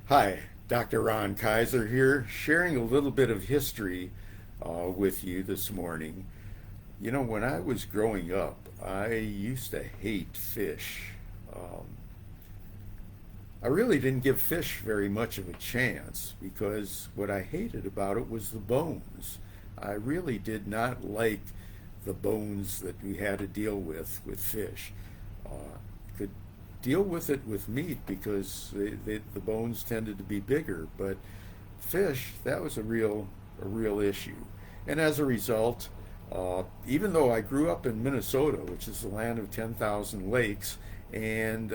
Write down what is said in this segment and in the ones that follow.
Hi, Dr. Ron Kaiser here, sharing a little bit of history with you this morning. You know, when I was growing up, I used to hate fish. Um, I really didn't give fish very much of a chance because what I hated about it was the bones. I really did not like the bones that we had to deal with fish. Could deal with it with meat because the bones tended to be bigger, but fish, that was a real issue. And as a result, even though I grew up in Minnesota, which is the land of 10,000 lakes, and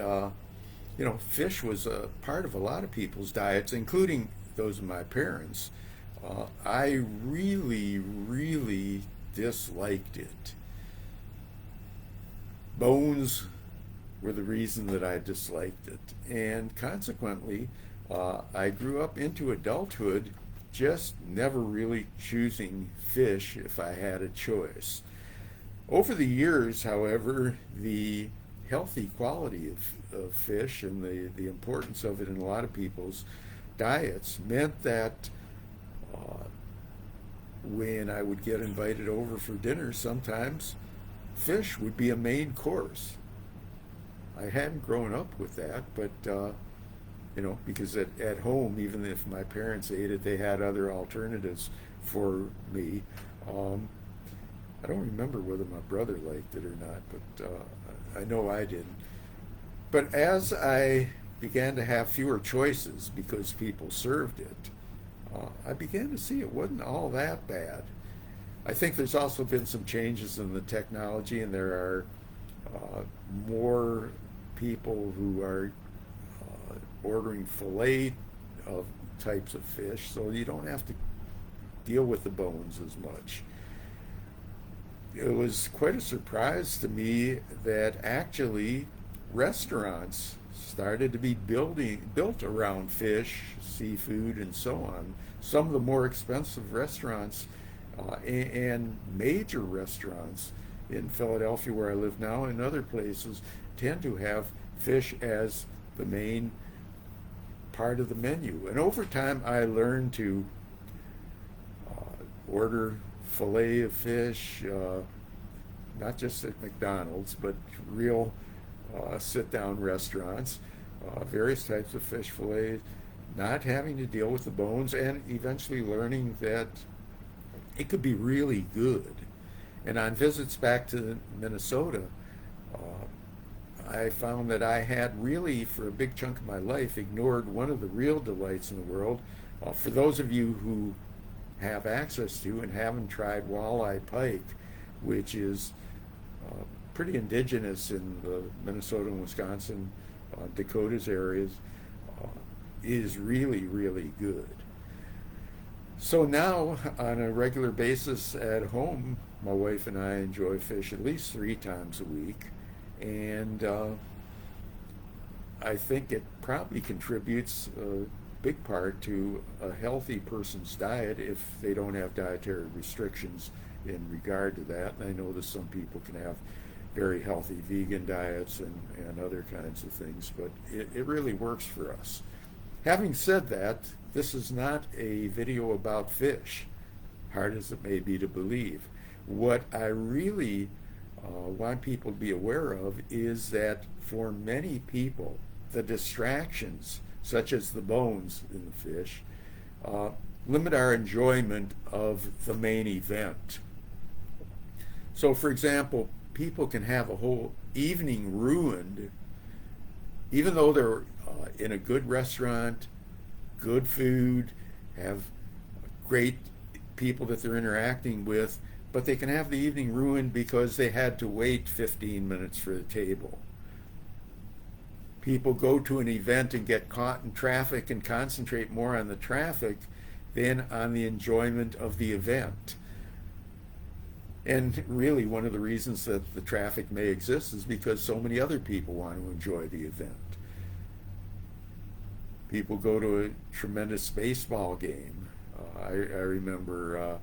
fish was a part of a lot of people's diets, including those of my parents. I really, really disliked it. Bones were the reason that I disliked it. And consequently, I grew up into adulthood just never really choosing fish if I had a choice. Over the years, however, the healthy quality of fish and the importance of it in a lot of people's diets meant that uh, when I would get invited over for dinner, sometimes fish would be a main course. I hadn't grown up with that, but because at home, even if my parents ate it, they had other alternatives for me. Um, I don't remember whether my brother liked it or not, but I know I didn't. But as I began to have fewer choices because people served it, I began to see it wasn't all that bad. I think there's also been some changes in the technology, and there are more people who are ordering fillet of types of fish, so you don't have to deal with the bones as much. It was quite a surprise to me that actually restaurants started to be built around fish, seafood, and so on. Some of the more expensive restaurants and major restaurants in Philadelphia, where I live now, and other places, tend to have fish as the main part of the menu. And over time, I learned to order filet of fish, not just at McDonald's, but real sit down restaurants, various types of fish fillets, not having to deal with the bones, and eventually learning that it could be really good. And on visits back to Minnesota, I found that I had really, for a big chunk of my life, ignored one of the real delights in the world. For those of you who have access to and haven't tried walleye pike, which is pretty indigenous in the Minnesota and Wisconsin, Dakotas areas, uh, is really, really good. So now, on a regular basis at home, my wife and I enjoy fish at least 3 times a week. And I think it probably contributes a big part to a healthy person's diet if they don't have dietary restrictions in regard to that. And I know that some people can have very healthy vegan diets and other kinds of things, but it really works for us. Having said that, this is not a video about fish, hard as it may be to believe. What I really want people to be aware of is that for many people, the distractions, such as the bones in the fish, uh, limit our enjoyment of the main event. So, for example, people can have a whole evening ruined, even though they're in a good restaurant, good food, have great people that they're interacting with, but they can have the evening ruined because they had to wait 15 minutes for the table. People go to an event and get caught in traffic and concentrate more on the traffic than on the enjoyment of the event. And really, one of the reasons that the traffic may exist is because so many other people want to enjoy the event. People go to a tremendous baseball game. I remember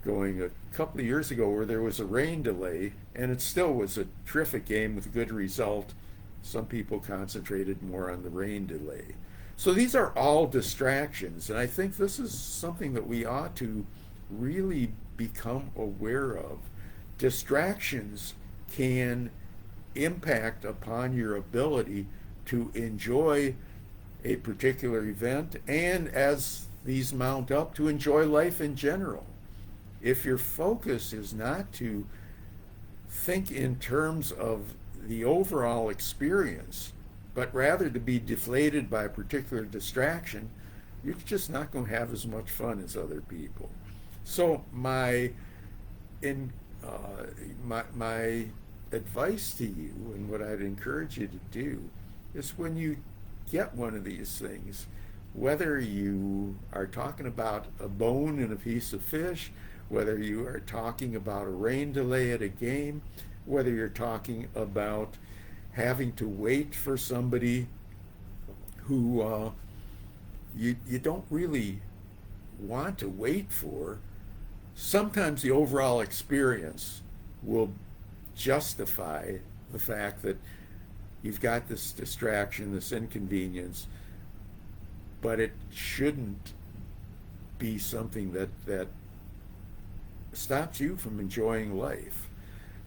going a couple of years ago where there was a rain delay, and it still was a terrific game with a good result. Some people concentrated more on the rain delay. So these are all distractions, and I think this is something that we ought to really become aware of. Distractions can impact upon your ability to enjoy a particular event, and as these mount up, to enjoy life in general. If your focus is not to think in terms of the overall experience, but rather to be deflated by a particular distraction, you're just not going to have as much fun as other people. So in my advice to you, and what I'd encourage you to do, is when you get one of these things, whether you are talking about a bone in a piece of fish, whether you are talking about a rain delay at a game, whether you're talking about having to wait for somebody who you don't really want to wait for, sometimes the overall experience will justify the fact that you've got this distraction, this inconvenience, but it shouldn't be something that stops you from enjoying life.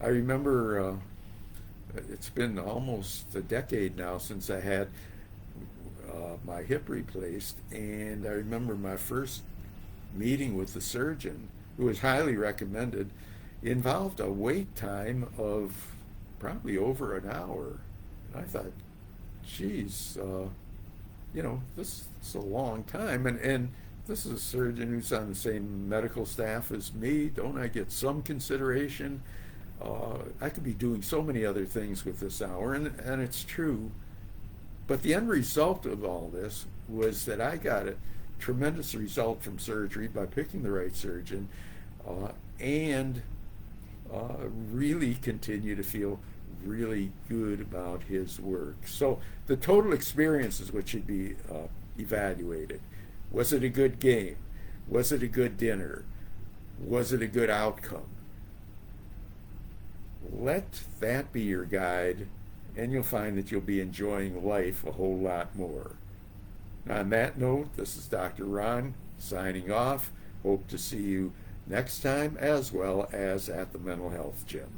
I remember it's been almost a decade now since I had my hip replaced, and I remember my first meeting with the surgeon, who was highly recommended, involved a wait time of probably over an hour. And I thought, geez, this is a long time, and this is a surgeon who's on the same medical staff as me. Don't I get some consideration? I could be doing so many other things with this hour, and it's true. But the end result of all this was that I got a tremendous result from surgery by picking the right surgeon, and really continue to feel really good about his work. So the total experience is what should be evaluated. Was it a good game? Was it a good dinner? Was it a good outcome? Let that be your guide, and you'll find that you'll be enjoying life a whole lot more. On that note, this is Dr. Ron signing off. Hope to see you next time, as well as at the Mental Health Gym.